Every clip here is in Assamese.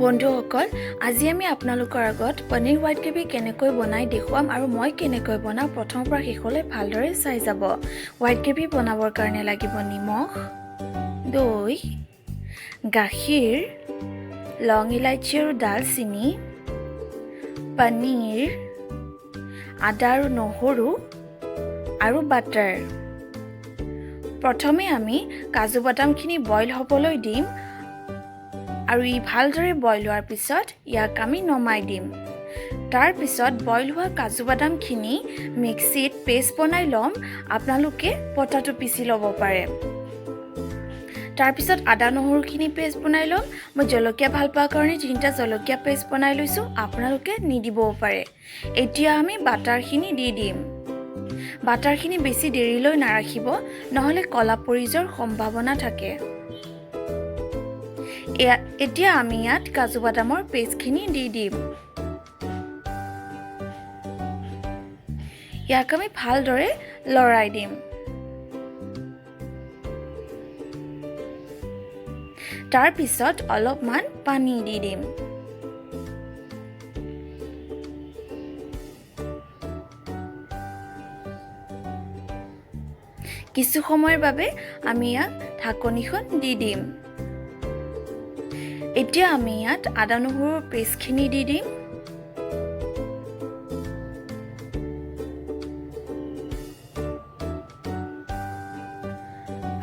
বন্ধুসকল আজি আমি আপোনালোকৰ আগত পনীৰ হোৱাইট গ্ৰেভি কেনেকৈ বনাই দেখুৱাম আৰু মই কেনেকৈ বনাও প্ৰথমৰ পৰা শেষলৈ ভালদৰে চাই যাব। হোৱাইট গ্ৰেভি বনাবৰ কাৰণে লাগিব নিমখ, দৈ, গাখীৰ, লং ইলাইচি আৰু দালচিনি, পনীৰ, আদা আৰু নহৰু আৰু বাটাৰ। প্ৰথমে আমি কাজু বাদামখিনি বইল হ'বলৈ দিম আৰু ই ভালদৰে বইল হোৱাৰ পিছত ইয়াক আমি নমাই দিম। তাৰ পিছত বইল হোৱা কাজু বাদামখিনি মিক্সিত পেষ্ট বনাই ল'ম। আপোনালোকে পটাটো পিচি ল'ব পাৰে। তাৰ পিছত আদা নহৰুখিনি পেষ্ট বনাই ল'ম। মই জলকীয়া ভাল পোৱাৰ কাৰণে 3টা জলকীয়া পেষ্ট বনাই লৈছোঁ, আপোনালোকে নিদিবও পাৰে। এতিয়া আমি বাটাৰখিনি দি দিম। বাটাৰখিনি বেছি দেৰিলৈ নাৰাখিব, নহ'লে ক'লা পৰি যোৱাৰ সম্ভাৱনা থাকে। এতিয়া আমি ইয়াত কাজু বাদামৰ পেষ্টখিনি দি দিম। ইয়াক আমি ভালদৰে লৰাই দিম। তাৰ পিছত অলপমান পানী দি দিম। কিছু সময়ৰ বাবে আমি ইয়াক ঢাকনিখন দি দিম। এতিয়া আমি ইয়াত আদা নহৰুৰ পেষ্টখিনি দি দিম।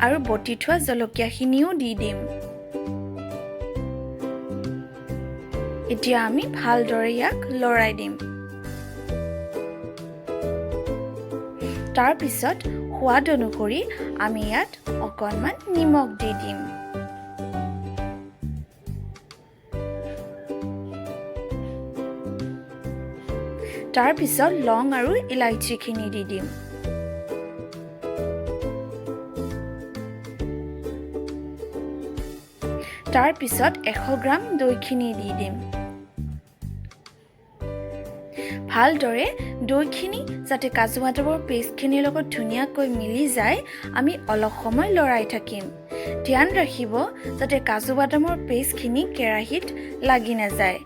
আৰু বটি থোৱা জলকীয়াখিনিও দি দিম। এতিয়া আমি ভালদৰে ইয়াক লৰাই দিম। তাৰ পিছত সোৱাদ অনুসৰি আমি ইয়াত অকণমান নিমখ দি দিম। তাৰ পিছত লং আৰু ইলাইচিখিনি দি দিম। তাৰ পিছত 100 গ্ৰাম দৈখিনি দি দিম। ভালদৰে দৈখিনি যাতে কাজু বাদামৰ পেষ্টখিনিৰ লগত ধুনীয়াকৈ মিলি যায়, আমি অলপ সময় লৰাই থাকিম। ধ্যান ৰাখিব যাতে কাজু বাদামৰ পেষ্টখিনি কেৰাহীত লাগি নাযায়।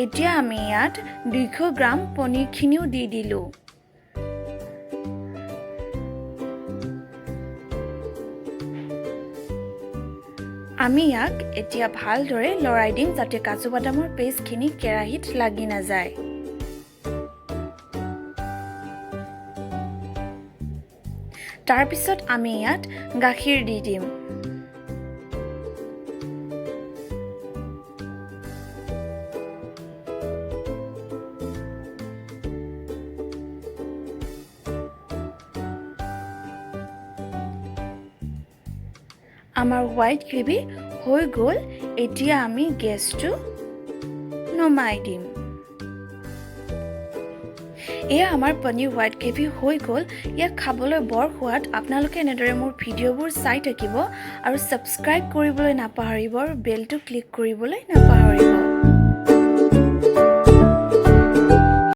এতিয়া আমি ইয়াত 200 গ্ৰাম পনীৰখিনিও দি দিলোঁ। আমি ইয়াক এতিয়া ভালদৰে লৰাই দিম যাতে কাজু বাদামৰ পেষ্টখিনি কেৰাহীত লাগি নাযায়। তাৰ পিছত আমি ইয়াত গাখীৰ দি দিম। আমাৰ হোৱাইট গ্ৰেভি হৈ গ'ল। এতিয়া আমি গেছটো নমাই দিম। এয়া আমাৰ পনীৰ হোৱাইট গ্ৰেভি হৈ গ'ল। ইয়াক খাবলৈ বৰ সোৱাদ। আপোনালোকে এনেদৰে মোৰ ভিডিঅ'বোৰ চাই থাকিব আৰু ছাবস্ক্ৰাইব কৰিবলৈ নাপাহৰিব আৰু বেলটো ক্লিক কৰিবলৈ নাপাহৰিব।